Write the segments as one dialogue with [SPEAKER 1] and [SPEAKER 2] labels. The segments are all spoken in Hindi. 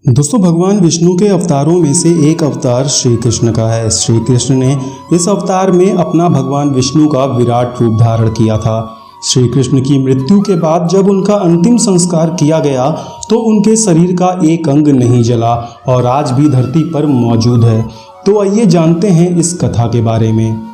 [SPEAKER 1] दोस्तों, भगवान विष्णु के अवतारों में से एक अवतार श्री कृष्ण का है। श्री कृष्ण ने इस अवतार में अपना भगवान विष्णु का विराट रूप धारण किया था। श्री कृष्ण की मृत्यु के बाद जब उनका अंतिम संस्कार किया गया तो उनके शरीर का एक अंग नहीं जला और आज भी धरती पर मौजूद है। तो आइए जानते हैं इस कथा के बारे में।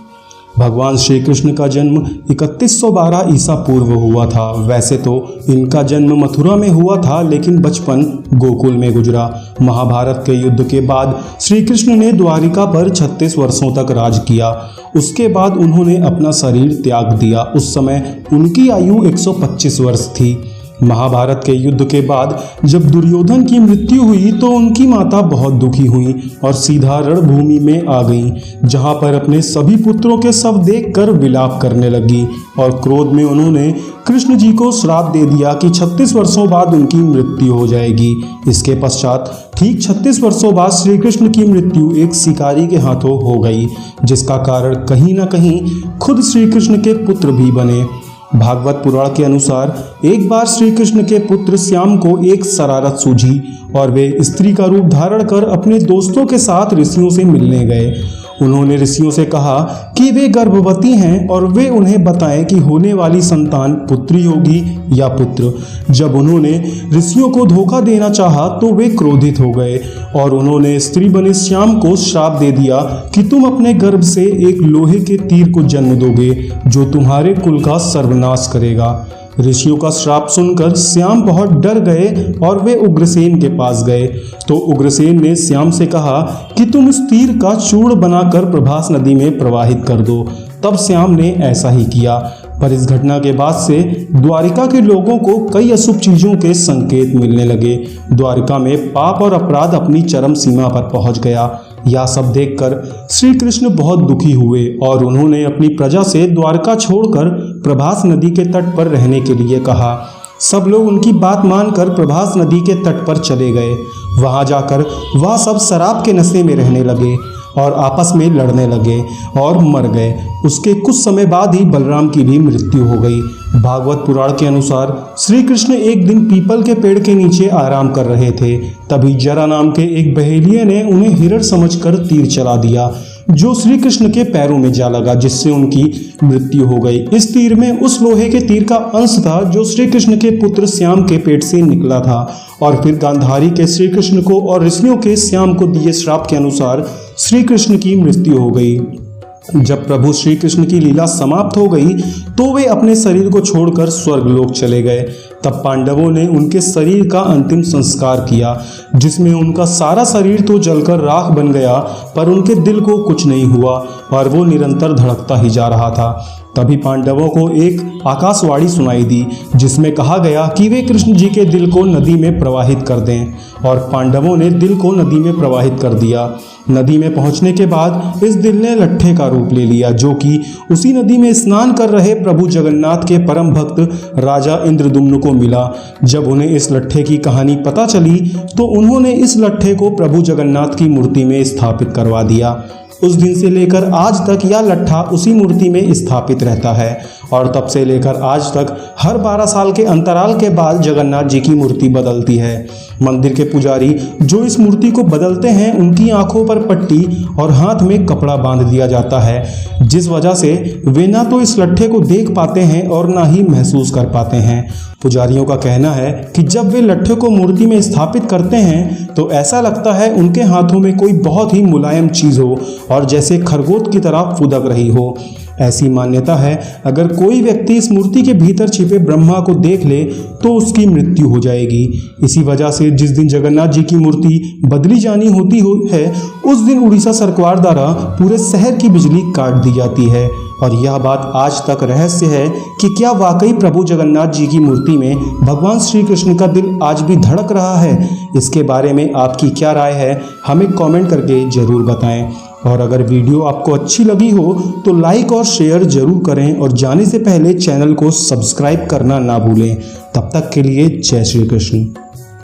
[SPEAKER 1] भगवान श्री कृष्ण का जन्म 3112 ईसा पूर्व हुआ था। वैसे तो इनका जन्म मथुरा में हुआ था, लेकिन बचपन गोकुल में गुजरा। महाभारत के युद्ध के बाद श्री कृष्ण ने द्वारिका पर 36 वर्षों तक राज किया। उसके बाद उन्होंने अपना शरीर त्याग दिया। उस समय उनकी आयु 125 वर्ष थी। महाभारत के युद्ध के बाद जब दुर्योधन की मृत्यु हुई तो उनकी माता बहुत दुखी हुई और सीधा रणभूमि में आ गईं, जहां पर अपने सभी पुत्रों के शव देखकर विलाप करने लगी और क्रोध में उन्होंने कृष्ण जी को श्राप दे दिया कि 36 वर्षों बाद उनकी मृत्यु हो जाएगी। इसके पश्चात ठीक 36 वर्षों बाद श्री कृष्ण की मृत्यु एक शिकारी के हाथों हो गई, जिसका कारण कहीं न कहीं खुद श्री कृष्ण के पुत्र भी बने। भागवत पुराण के अनुसार एक बार श्री कृष्ण के पुत्र श्याम को एक शरारत सूझी और वे स्त्री का रूप धारण कर अपने दोस्तों के साथ ऋषियों से मिलने गए। उन्होंने ऋषियों से कहा कि वे गर्भवती हैं और वे उन्हें बताएं कि होने वाली संतान पुत्री होगी या पुत्र। जब उन्होंने ऋषियों को धोखा देना चाहा तो वे क्रोधित हो गए और उन्होंने स्त्री बने श्याम को श्राप दे दिया कि तुम अपने गर्भ से एक लोहे के तीर को जन्म दोगे जो तुम्हारे कुल का सर्वनाश करेगा। ऋषियों का श्राप सुनकर श्याम बहुत डर गए और वे उग्रसेन के पास गए। तो उग्रसेन ने श्याम से कहा कि तुम इस तीर का चूर्ण बनाकर प्रभास नदी में प्रवाहित कर दो। तब श्याम ने ऐसा ही किया। पर इस घटना के बाद से द्वारिका के लोगों को कई अशुभ चीजों के संकेत मिलने लगे। द्वारिका में पाप और अपराध अपनी चरम सीमा पर पहुंच गया। यह सब देखकर श्री कृष्ण बहुत दुखी हुए और उन्होंने अपनी प्रजा से द्वारका छोड़कर प्रभास नदी के तट पर रहने के लिए कहा। सब लोग उनकी बात मानकर प्रभास नदी के तट पर चले गए। वहां जाकर वह सब शराब के नशे में रहने लगे और आपस में लड़ने लगे और मर गए। उसके कुछ समय बाद ही बलराम की भी मृत्यु हो गई। भागवत पुराण के अनुसार श्री कृष्ण एक दिन पीपल के पेड़ के नीचे आराम कर रहे थे। तभी जरा नाम के एक बहेलिये ने उन्हें हिरण समझकर तीर चला दिया, जो श्री कृष्ण के पैरों में जा लगा, जिससे उनकी मृत्यु हो गई। इस तीर में उस लोहे के तीर का अंश था जो श्री कृष्ण के पुत्र श्याम के पेट से निकला था। और फिर गांधारी के श्री कृष्ण को और ऋषियों के श्याम को दिए श्राप के अनुसार श्री कृष्ण की मृत्यु हो गई। जब प्रभु श्री कृष्ण की लीला समाप्त हो गई तो वे अपने शरीर को छोड़कर स्वर्गलोक चले गए। तब पांडवों ने उनके शरीर का अंतिम संस्कार किया, जिसमें उनका सारा शरीर तो जलकर राख बन गया, पर उनके दिल को कुछ नहीं हुआ और वो निरंतर धड़कता ही जा रहा था। तभी पांडवों को एक आकाशवाणी सुनाई दी, जिसमें कहा गया कि वे कृष्ण जी के दिल को नदी में प्रवाहित कर दें। और पांडवों ने दिल को नदी में प्रवाहित कर दिया। नदी में पहुंचने के बाद इस दिल ने लट्ठे का रूप ले लिया, जो कि उसी नदी में स्नान कर रहे प्रभु जगन्नाथ के परम भक्त राजा इंद्रद्युम्न को मिला। जब उन्हें इस लट्ठे की कहानी पता चली तो उन्होंने इस लट्ठे को प्रभु जगन्नाथ की मूर्ति में स्थापित करवा दिया। उस दिन से लेकर आज तक यह लट्ठा उसी मूर्ति में स्थापित रहता है और तब से लेकर आज तक हर 12 साल के अंतराल के बाद जगन्नाथ जी की मूर्ति बदलती है। मंदिर के पुजारी जो इस मूर्ति को बदलते हैं, उनकी आंखों पर पट्टी और हाथ में कपड़ा बांध दिया जाता है, जिस वजह से वे ना तो इस लट्ठे को देख पाते हैं और ना ही महसूस कर पाते हैं। पुजारियों का कहना है कि जब वे लट्ठे को मूर्ति में स्थापित करते हैं तो ऐसा लगता है उनके हाथों में कोई बहुत ही मुलायम चीज़ हो और जैसे खरगोश की तरह फुदक रही हो। ऐसी मान्यता है, अगर कोई व्यक्ति इस मूर्ति के भीतर छिपे ब्रह्मा को देख ले तो उसकी मृत्यु हो जाएगी। इसी वजह से जिस दिन जगन्नाथ जी की मूर्ति बदली जानी होती है, उस दिन उड़ीसा सरकार द्वारा पूरे शहर की बिजली काट दी जाती है। और यह बात आज तक रहस्य है कि क्या वाकई प्रभु जगन्नाथ जी की मूर्ति में भगवान श्री कृष्ण का दिल आज भी धड़क रहा है। इसके बारे में आपकी क्या राय है, हमें कमेंट करके ज़रूर बताएं। और अगर वीडियो आपको अच्छी लगी हो तो लाइक और शेयर जरूर करें और जाने से पहले चैनल को सब्सक्राइब करना ना भूलें। तब तक के लिए जय श्री कृष्ण।